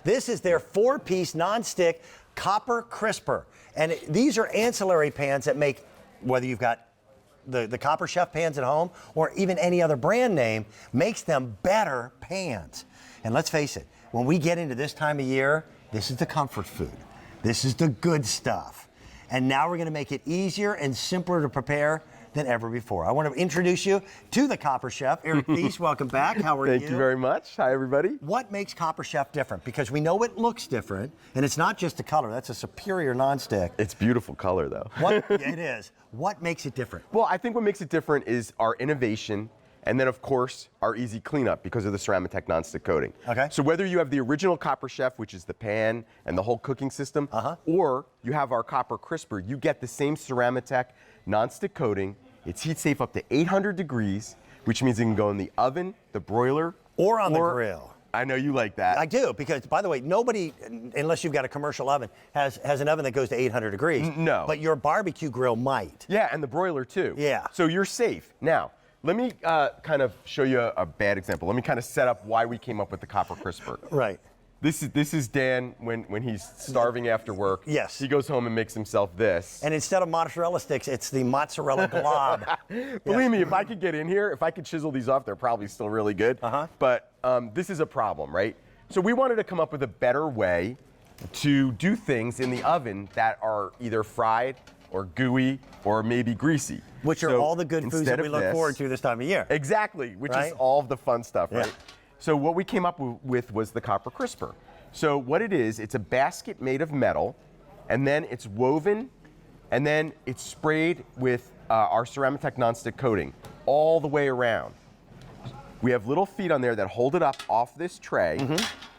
This is their 4-piece nonstick copper crisper. And these are ancillary pans that make, whether you've got the Copper Chef pans at home or even any other brand name, makes them better pans. And let's face it, when we get into this time of year, this is the comfort food. This is the good stuff. And now we're gonna make it easier and simpler to prepare than ever before. I want to introduce you to the Copper Chef. Eric Thies, welcome back. How are you? Thank you very much. Hi, everybody. What makes Copper Chef different? Because we know it looks different, and it's not just the color. That's a superior nonstick. It's beautiful color, though. It is. What makes it different? Well, I think what makes it different is our innovation, and then, of course, our easy cleanup because of the Ceramtech nonstick coating. Okay. So whether you have the original Copper Chef, which is the pan and the whole cooking system, or you have our Copper Crisper, you get the same Ceramtech nonstick coating. It's heat safe up to 800 degrees, which means it can go in the oven, the broiler, or on the grill. I know you like that. I do, because, by the way, nobody, unless you've got a commercial oven, has an oven that goes to 800 degrees. No. But your barbecue grill might. Yeah, and the broiler, too. Yeah. So you're safe. Now, let me kind of show you a bad example. Let me kind of set up why we came up with the Copper Crisper. Right. This is Dan when he's starving after work. Yes. He goes home and makes himself this. And instead of mozzarella sticks, it's the mozzarella glob. Believe me, if I could get in here, if I could chisel these off, they're probably still really good. But this is a problem, right? So we wanted to come up with a better way to do things in the oven that are either fried or gooey or maybe greasy. Which are all the good foods that we look forward to this time of year. Exactly, which is all of the fun stuff, right? So what we came up with was the Copper Crisper. So what it is, it's a basket made of metal, and then it's woven, and then it's sprayed with our Ceramtech nonstick coating all the way around. We have little feet on there that hold it up off this tray,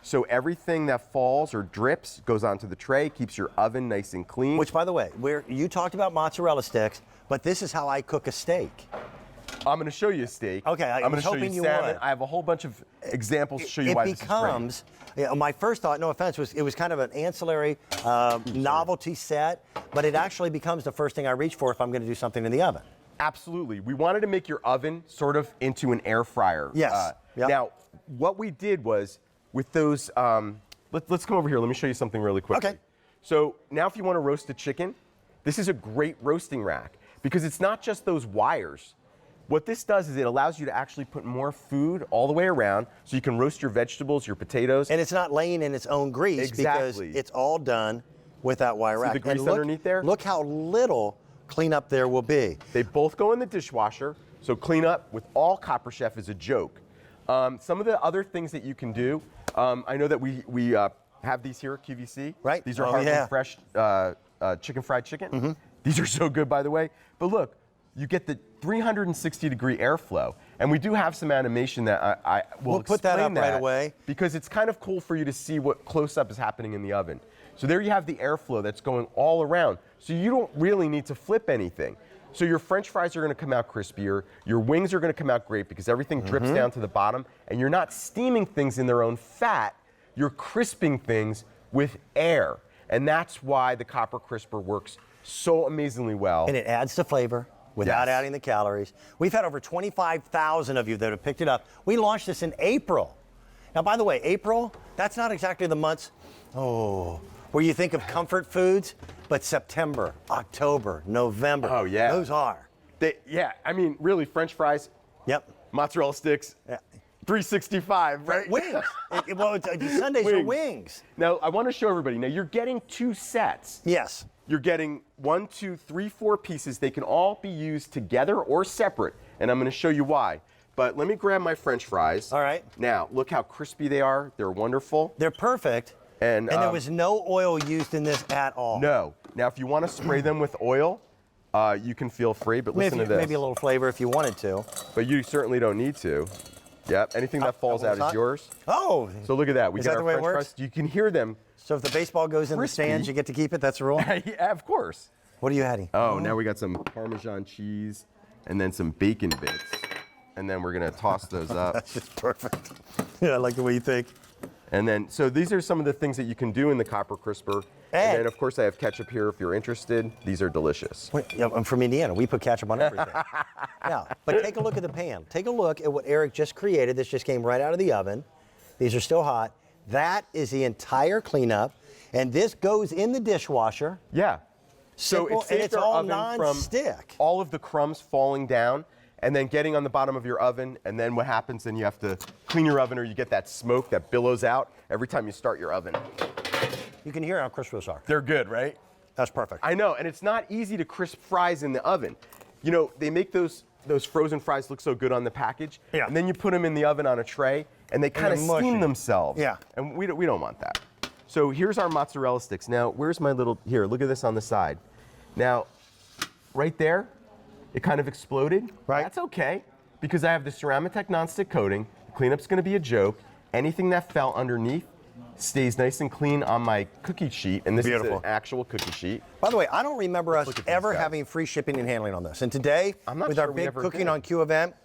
so everything that falls or drips goes onto the tray, keeps your oven nice and clean. Which, by the way, you talked about mozzarella sticks, but this is how I cook a steak. I'm going to show you a steak. Okay, I'm going to show you salmon. would. I have a whole bunch of examples to show you why this is great. My first thought, no offense, was it was kind of an ancillary novelty set, but it actually becomes the first thing I reach for if I'm going to do something in the oven. Absolutely. We wanted to make your oven sort of into an air fryer. Yes. Now, what we did was with those, let's come over here. Let me show you something really quickly. Okay. So now if you want to roast a chicken, this is a great roasting rack because it's not just those wires. What this does is it allows you to actually put more food all the way around so you can roast your vegetables, your potatoes. And it's not laying in its own grease because it's all done with that wire rack. See the grease underneath there? Look how little cleanup there will be. They both go in the dishwasher, so cleanup with all Copper Chef is a joke. Some of the other things that you can do, I know that we have these here at QVC. Right. These are Heartland Fresh chicken fried chicken. These are so good, by the way. But look, you get the 360-degree airflow, and we do have some animation that I will put that up right away because it's kind of cool for you to see what close-up is happening in the oven. So there you have the airflow that's going all around. So you don't really need to flip anything. So your French fries are going to come out crispier. Your wings are going to come out great because everything drips down to the bottom, and you're not steaming things in their own fat. You're crisping things with air, and that's why the Copper Crisper works so amazingly well. And it adds to flavor without adding the calories. We've had over 25,000 of you that have picked it up. We launched this in April. Now, by the way, April, that's not exactly the months, where you think of comfort foods, but September, October, November. Oh, yeah. Those are. I mean, really, French fries, mozzarella sticks, 365, right? Wings. Sundays are wings. Now, I want to show everybody. Now, you're getting 2 sets. Yes. You're getting 1, 2, 3, 4 pieces. They can all be used together or separate, and I'm going to show you why. But let me grab my French fries. All right. Now, look how crispy they are. They're wonderful. They're perfect. And there was no oil used in this at all. No. Now, if you want to spray them with oil, you can feel free, but listen to this. Maybe a little flavor if you wanted to. But you certainly don't need to. Yep, anything that falls out is yours. Oh. So look at that. We Is got that our the way it French works? fries. You can hear them. So if the baseball goes in the stands, you get to keep it? That's the rule? Yeah, of course. What are you adding? Oh, now we got some Parmesan cheese and then some bacon bits. And then we're going to toss those up. That's just perfect. Yeah, I like the way you think. And then, so these are some of the things that you can do in the Copper Crisper. And then, of course, I have ketchup here if you're interested. These are delicious. I'm from Indiana. We put ketchup on everything. Yeah, but take a look at the pan. Take a look at what Eric just created. This just came right out of the oven. These are still hot. That is the entire cleanup. And this goes in the dishwasher. Yeah. Simple, So it saves and it's our all oven non-stick. from all of the crumbs falling down and then getting on the bottom of your oven. And then what happens, then you have to clean your oven or you get that smoke that billows out every time you start your oven. You can hear how crisp those are. They're good, right? That's perfect. I know, and it's not easy to crisp fries in the oven. You know, they make those frozen fries look so good on the package, Yeah. and then you put them in the oven on a tray, and they kind of they're mushy. steam themselves. Yeah. And we don't want that. So here's our mozzarella sticks. Now, where's my little, here, look at this on the side. Now, right there, it kind of exploded. Right. That's okay, because I have the Ceramic nonstick coating. The cleanup's gonna be a joke. Anything that fell underneath stays nice and clean on my cookie sheet, and this Beautiful. is an actual cookie sheet. By the way, I don't remember us look at these ever guys. having free shipping and handling on this. And today, I'm not with sure our we big ever Cooking did. on Q event,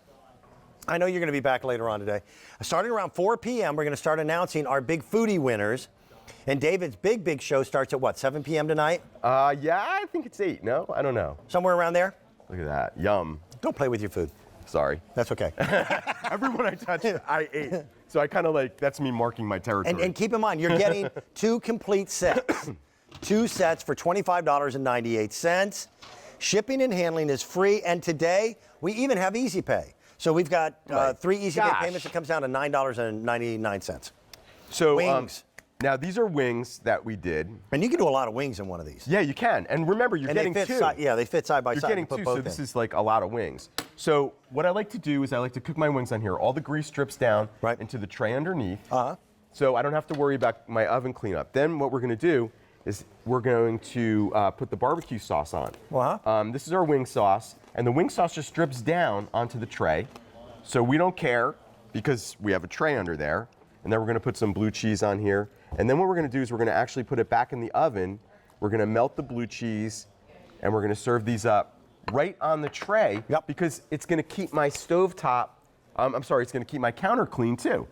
I know you're going to be back later on today. Starting around 4 p.m., we're going to start announcing our big foodie winners. And David's big show starts at what, 7 p.m. tonight? Yeah, I think it's 8. No, I don't know. Somewhere around there? Look at that. Yum. Don't play with your food. Sorry. That's okay. Everyone I touched, I ate. So I kind of like, that's me marking my territory. And keep in mind, you're getting 2 complete sets. 2 sets for $25.98. Shipping and handling is free. And today, we even have Easy Pay. So we've got My 3 Easy Pay gosh. payments. It comes down to $9.99. So Wings. Now these are wings that we did. And you can do a lot of wings in one of these. Yeah, you can. And remember, you're And getting they fit 2. they fit side by You're side. getting You put 2, both so this in. is like a lot of wings. So what I like to do is I like to cook my wings on here. All the grease drips down Right. into the tray underneath. Uh-huh. So I don't have to worry about my oven cleanup. Then what we're going to do is we're going to put the barbecue sauce on. Uh-huh. This is our wing sauce, and the wing sauce just drips down onto the tray. So we don't care because we have a tray under there. And then we're going to put some blue cheese on here. And then what we're going to do is we're going to actually put it back in the oven. We're going to melt the blue cheese, and we're going to serve these up right on the tray. Yep. Because it's going to keep my stovetop, it's going to keep my counter clean too.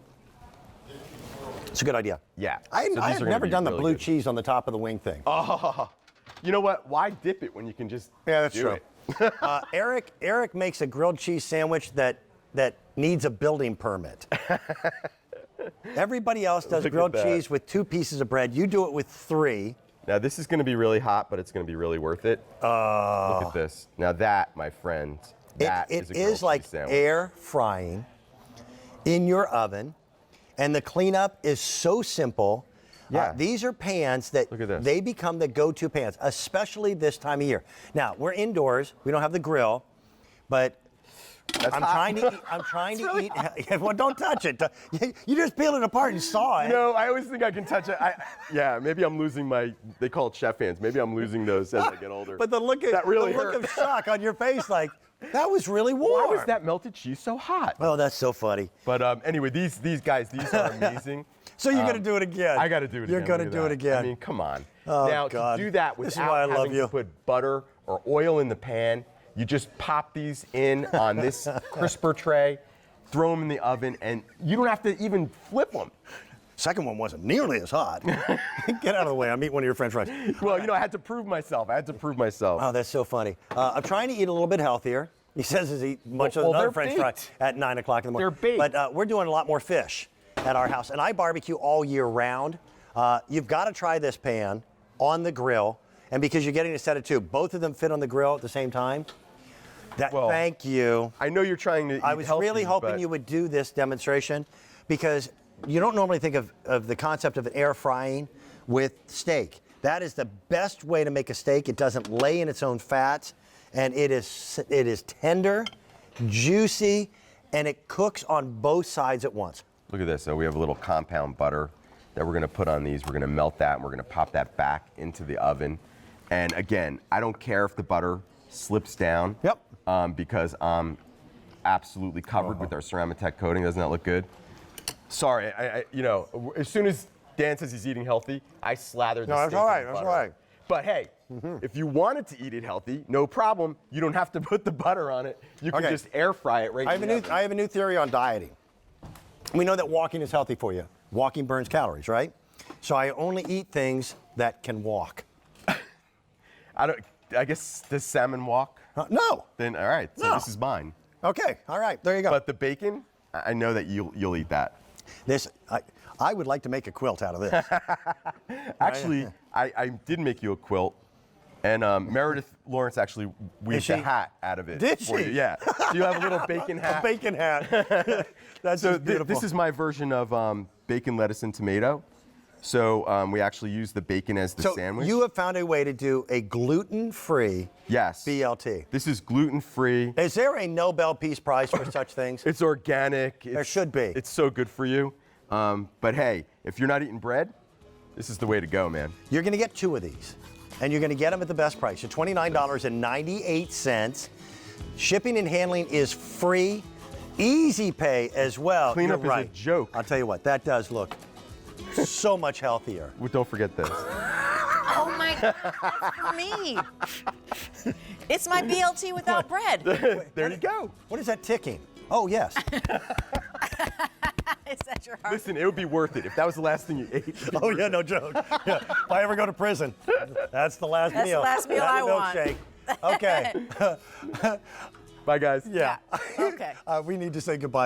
It's a good idea. Yeah. I've So these are gonna never be done the really blue good. cheese on the top of the wing thing. You know what? Why dip it when you can just Yeah, that's do true. it? Eric makes a grilled cheese sandwich that needs a building permit. Everybody else does Look at grilled that. cheese with 2 pieces of bread. You do it with 3. Now this is going to be really hot, but it's going to be really worth it. Look at this. Now that, my friend, that It is a grilled is like cheese sandwich. air frying in your oven, and the cleanup is so simple. Yeah. These are pans that Look at this. they become the go-to pans, especially this time of year. Now, we're indoors. We don't have the grill, but That's I'm hot. trying to really eat. Well, don't touch it. You just peel it apart and saw it. No, I always think I can touch it. Yeah, maybe I'm losing they call it chef hands. Maybe I'm losing those as I get older. But the look That really the look hurt. of shock on your face, like, that was really warm. Why was that melted cheese so hot? Oh, that's so funny. But anyway, these guys, these are amazing. So you're going to do it again. I got to do it You're again. going to Look do at it that. again. I mean, come on. Oh, Now, God. to do that This is why I without love having you. to put butter or oil in the pan, you just pop these in on this crisper tray, throw them in the oven, and you don't have to even flip them. Second one wasn't nearly as hot. Get out of the way. I'm eating one of your French fries. Well, I had to prove myself. Oh, that's so funny. I'm trying to eat a little bit healthier. He says he's eating a bunch of Well, another they're French baked. fry at 9 o'clock in the morning. They're baked. But we're doing a lot more fish at our house. And I barbecue all year round. You've got to try this pan on the grill. And because you're getting a set of 2, both of them fit on the grill at the same time. Well, Thank you. I know you're trying to eat I was really healthy, hoping but you would do this demonstration because you don't normally think of the concept of an air frying with steak. That is the best way to make a steak. It doesn't lay in its own fats, and it is tender, juicy, and it cooks on both sides at once. Look at this. So we have a little compound butter that we're going to put on these. We're going to melt that, and we're going to pop that back into the oven. And again, I don't care if the butter slips down. Yep. Because I'm absolutely covered with our Ceramic coating. Doesn't that look good? Sorry, as soon as Dan says he's eating healthy, I slather the No, that's steak all in right, the that's butter. all right. But hey, if you wanted to eat it healthy, no problem. You don't have to put the butter on it. You can Okay. just air fry it right I have, in the oven. I have a new theory on dieting. We know that walking is healthy for you. Walking burns calories, right? So I only eat things that can walk. I guess does salmon walk? No. Then all right, so No. this is mine. Okay. All right. There you go. But the bacon, I know that you'll eat that. I would like to make a quilt out of this. Actually, I did make you a quilt, and Meredith Lawrence actually weaved a hat out of it. Did for she? you. Yeah. So you have a little bacon hat. A bacon hat. That's So just beautiful. this is my version of bacon, lettuce, and tomato. So we actually use the bacon as the so sandwich. you have found a way to do a gluten-free Yes. BLT. This is gluten-free. Is there a Nobel Peace Prize for such things? It's organic. There should be. It's so good for you. But hey, if you're not eating bread, this is the way to go, man. You're going to get 2 of these, and you're going to get them at the best price. You're $29.98. Shipping and handling is free. Easy pay as well. Cleanup You're is a right. joke. I'll tell you what, that does look so much healthier. Well, don't forget this. Oh my God, that's for me. It's my BLT without bread. There you go. What is that ticking? Oh, yes. Is that your heart? Listen, it would be worth it if that was the last thing you ate. Oh, yeah, no joke. Yeah. If I ever go to prison, that's the last That's the meal. last meal That I and want. milkshake. Okay. Bye, guys. Yeah. Okay. We need to say goodbye.